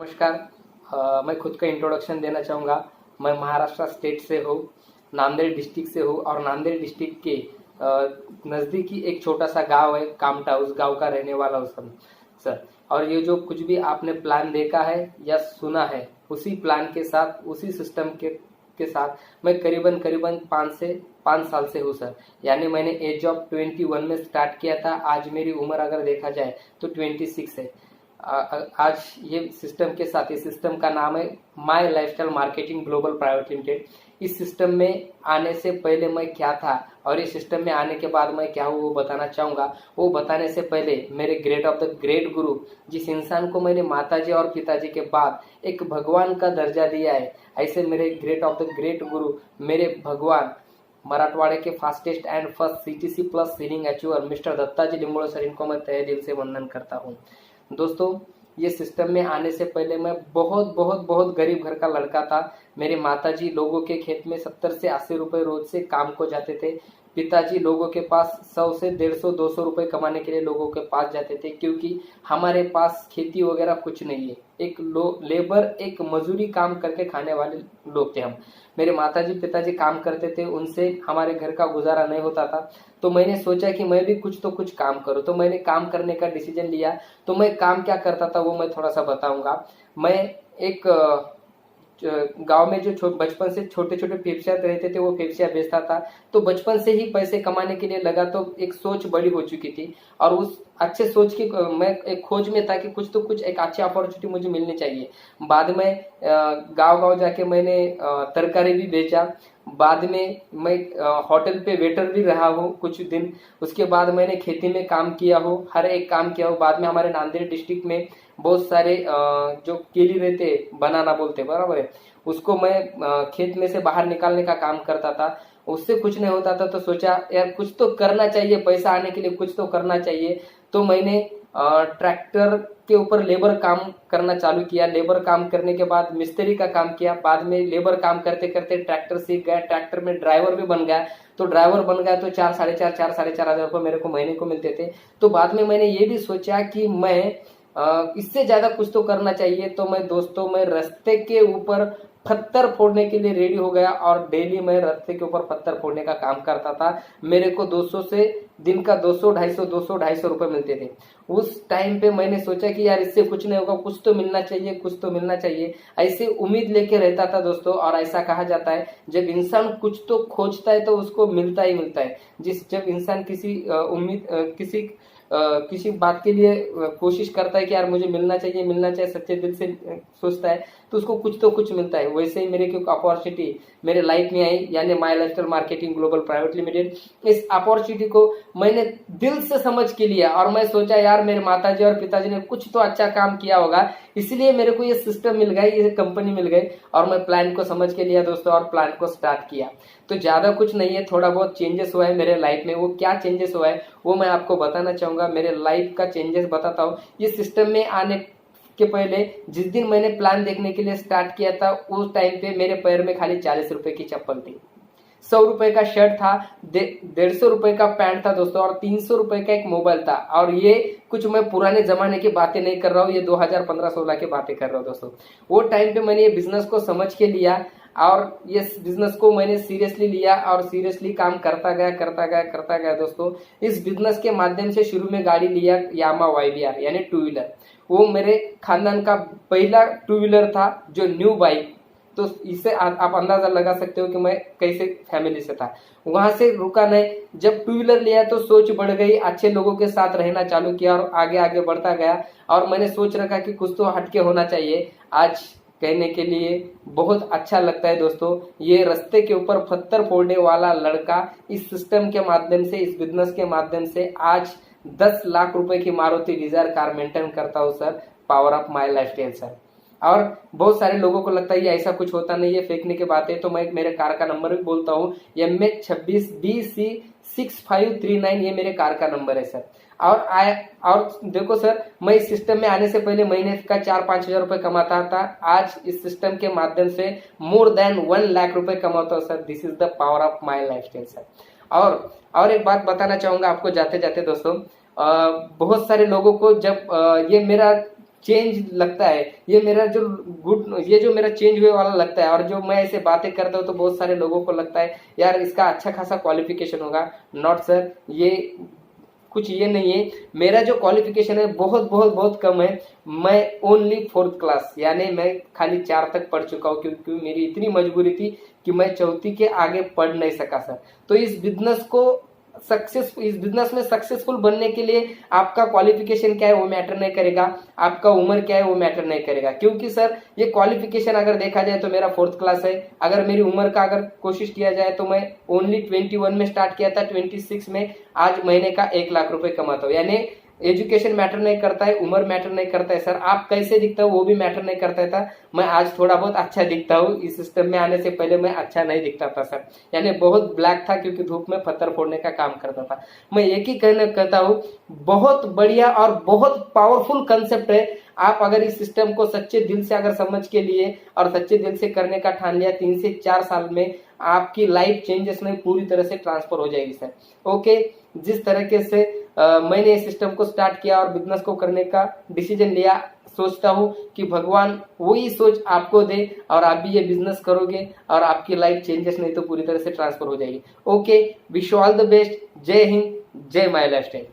नमस्कार। मैं खुद का इंट्रोडक्शन देना चाहूँगा। मैं महाराष्ट्र स्टेट से हूँ, नांदेड़ डिस्ट्रिक्ट से हूँ और नांदेड़ डिस्ट्रिक्ट के नज़दीकी एक छोटा सा गांव है कामटा, उस गांव का रहने वाला हूँ सर। और ये जो कुछ भी आपने प्लान देखा है या सुना है, उसी प्लान के साथ, उसी सिस्टम के साथ मैं करीबन करीबन 5 साल से हूँ सर। यानी मैंने एज ऑफ 21 में स्टार्ट किया था। आज मेरी उम्र अगर देखा जाए तो 26 है। आज ये सिस्टम के साथ, इस सिस्टम का नाम है my lifestyle marketing global private limited. इस सिस्टम में आने से पहले मैं क्या था और इस सिस्टम में आने के बाद मैं क्या हूँ वो बताना चाहूँगा। वो बताने से पहले मेरे ग्रेट ऑफ द ग्रेट गुरु, जिस इंसान को मैंने माताजी और पिताजी के बाद एक भगवान का दर्जा दिया है, ऐसे मेरे ग्रेट ऑफ द ग्रेट गुरु, मेरे भगवान, मराठवाड़े के fastest and first CTC plus ceiling achiever mister Dattaji Lingode sir, इनको मैं तहे दिल से वंदन करता हूँ। दोस्तों, ये सिस्टम में आने से पहले मैं बहुत बहुत बहुत गरीब घर का लड़का था। मेरे माताजी लोगों के खेत में 70 से 80 रुपए रोज से काम को जाते थे। पिताजी लोगों के पास 100 से 150 200 रुपए कमाने के लिए लोगों के पास जाते थे, क्योंकि हमारे पास खेती वगैरह कुछ नहीं है। एक लेबर, एक मजूरी काम करके खाने वाले लोग थे हम। मेरे माताजी पिताजी काम करते थे, उनसे हमारे घर का गुजारा नहीं होता था। तो मैंने सोचा कि मैं भी कुछ तो कुछ काम करूं, तो मैंने काम करने का डिसीजन लिया। तो मैं काम क्या करता था वो मैं थोड़ा सा बताऊंगा। मैं एक गांव में जो बचपन से छोटे छोटे फेफसिया रहते थे, वो फेफसिया बेचता था। तो बचपन से ही पैसे कमाने के लिए लगा, तो एक सोच बड़ी हो चुकी थी और उस अच्छे सोच की मैं एक खोज में था कि कुछ तो कुछ एक अच्छी अपॉर्चुनिटी मुझे मिलनी चाहिए। बाद में गांव गांव जाके मैंने तरकारी भी बेचा। बाद में मैं होटल पे वेटर भी रहा हूँ कुछ दिन। उसके बाद मैंने खेती में काम किया हूँ, हर एक काम किया हूँ। बाद में हमारे नांदेड़ डिस्ट्रिक्ट में बहुत सारे जो केली रहते, बनाना बोलते, बराबर है, उसको मैं खेत में से बाहर निकालने का काम करता था। उससे कुछ नहीं होता था, तो सोचा यार कुछ तो करना चाहिए, पैसा आने के लिए कुछ तो करना चाहिए। तो मैंने ट्रैक्टर के ऊपर लेबर काम करना चालू किया। लेबर काम करने के बाद मिस्त्री का काम किया। बाद में लेबर काम करते करते ट्रैक्टर सीख गया, ट्रैक्टर में ड्राइवर भी बन गया। तो ड्राइवर बन गया तो 4,500 रुपये मेरे को महीने को मिलते थे। तो बाद में मैंने ये भी सोचा कि मैं इससे ज्यादा कुछ तो करना चाहिए। तो मैं रास्ते के ऊपर पत्थर फोड़ने के लिए रेडी हो गया और डेली मैं रास्ते के ऊपर पत्थर फोड़ने का काम करता था। मेरे को 200 से दिन का 200 250 रुपए मिलते थे। उस टाइम पे मैंने सोचा कि यार इससे कुछ नहीं होगा, कुछ तो मिलना चाहिए, कुछ तो मिलना चाहिए। ऐसे उम्मीद लेके रहता था दोस्तों। और ऐसा कहा जाता है जब इंसान कुछ तो खोजता है तो उसको मिलता ही मिलता है। जब इंसान किसी किसी बात के लिए कोशिश करता है कि यार मुझे मिलना चाहिए मिलना चाहिए, सच्चे दिल से सोचता है, तो उसको कुछ तो कुछ मिलता है। वैसे ही मेरे को अपॉर्चुनिटी मेरे लाइफ में आई, यानी my lifestyle marketing global private limited. इस अपॉर्चुनिटी को मैंने दिल से समझ के लिया और मैं सोचा यार मेरे माताजी और पिताजी ने कुछ तो अच्छा काम किया होगा, इसलिए मेरे को ये सिस्टम मिल गई, ये कंपनी मिल गई। और मैं प्लान को समझ के लिया दोस्तों और प्लान को स्टार्ट किया। तो ज्यादा कुछ नहीं है, थोड़ा बहुत चेंजेस हुआ है मेरे लाइफ में। वो क्या चेंजेस हुआ है वो मैं आपको बताना चाहूंगा। मेरे लाइफ का चेंजेस बताता हूँ। ये सिस्टम में आने के पहले जिस दिन मैंने प्लान देखने के लिए स्टार्ट किया था, उस टाइम पे मेरे पैर में खाली 40 रुपए की चप्पल थी, 100 रुपए का शर्ट था, 150 रुपए का पैंट था दोस्तों, और 300 रुपए का एक मोबाइल था। और ये कुछ मैं पुराने जमाने की बातें नहीं कर रहा हूँ, ये 2015-16 की बातें कर रहा हूँ दोस्तों। वो टाइम पे मैंने ये बिजनेस को समझ के लिया और ये बिजनेस को मैंने सीरियसली लिया और सीरियसली काम करता गया दोस्तों। इस बिजनेस के माध्यम से शुरू में गाड़ी लिया यामा YBR, यानी टू व्हीलर। वो मेरे खानदान का पहला टू व्हीलर था, जो न्यू बाइक। तो इससे आप अंदाजा लगा सकते हो कि मैं कैसे फैमिली से था। वहां से रुका नहीं, जब टू व्हीलर लिया तो सोच बढ़ गई, अच्छे लोगों के साथ रहना चालू किया और आगे आगे बढ़ता गया। और मैंने सोच रखा कि कुछ तो हटके होना चाहिए। आज कहने के लिए बहुत अच्छा लगता है दोस्तों, ये रास्ते के ऊपर पत्थर फोड़ने वाला लड़का इस सिस्टम के माध्यम से, इस बिजनेस के माध्यम से आज 10 लाख रुपए की मारुति डिजायर कार मेंटेन करता हूँ sir. Power of my lifestyle sir. और बहुत सारे लोगों को लगता है ये ऐसा कुछ होता नहीं है, फेंकने की बात है। तो मैं मेरे कार का नंबर भी बोलता हूँ, MH26BC6539, ये मेरे कार का नंबर है सर। और देखो सर, मैं इस सिस्टम में आने से पहले महीने का 4-5 हजार रुपए कमाता था। आज इस सिस्टम के माध्यम से मोर देन 1 लाख रुपए कमाता हूँ sir. This is the power of my lifestyle sir. और एक बात बताना चाहूंगा आपको जाते जाते दोस्तों, बहुत सारे लोगों को जब ये मेरा चेंज लगता है, ये मेरा जो ये जो मेरा चेंज हुए वाला लगता है। और जो मैं ऐसे बातें करता हूँ तो बहुत सारे लोगों को लगता है यार इसका अच्छा खासा क्वालिफिकेशन होगा। नॉट सर, ये कुछ ये नहीं है। मेरा जो क्वालिफिकेशन है बहुत बहुत बहुत कम है। मैं ओनली 4th क्लास यानी मैं खाली 4 तक पढ़ चुका हूँ, क्योंकि मेरी इतनी मजबूरी थी कि मैं 4th के आगे पढ़ नहीं सका सर। तो इस बिजनेस में सक्सेसफुल बनने के लिए आपका क्वालिफिकेशन क्या है वो मैटर नहीं करेगा, आपका उम्र क्या है वो मैटर नहीं करेगा। क्योंकि सर ये क्वालिफिकेशन अगर देखा जाए तो मेरा 4th क्लास है। अगर मेरी उम्र का अगर कोशिश किया जाए तो मैं ओनली 21 में स्टार्ट किया था, 26 में आज महीने का 1 लाख रुपए कमाता हूँ। यानी एजुकेशन मैटर नहीं करता है, उम्र मैटर नहीं करता है सर, आप कैसे दिखता हो वो भी मैटर नहीं करता था। मैं आज थोड़ा बहुत अच्छा दिखता हूँ, इस सिस्टम में आने से पहले मैं अच्छा नहीं दिखता था सर, यानी बहुत ब्लैक था क्योंकि धूप में पत्थर फोड़ने का काम करता था। मैं एक ही कहता हूँ, बहुत बढ़िया और बहुत पावरफुल कंसेप्ट है। आप अगर इस सिस्टम को सच्चे दिल से अगर समझ के लिए और सच्चे दिल से करने का ठान लिया, 3 से 4 साल में आपकी लाइफ चेंजेस में पूरी तरह से ट्रांसफर हो जाएगी सर। ओके, जिस तरीके से मैंने इस सिस्टम को स्टार्ट किया और बिजनेस को करने का डिसीजन लिया, सोचता हूँ कि भगवान वही सोच आपको दे और आप भी ये बिजनेस करोगे और आपकी लाइफ चेंजेस नहीं तो पूरी तरह से ट्रांसफर हो जाएगी। Okay, wish you all the best. जय हिंद, जय माय लाइफस्टाइल।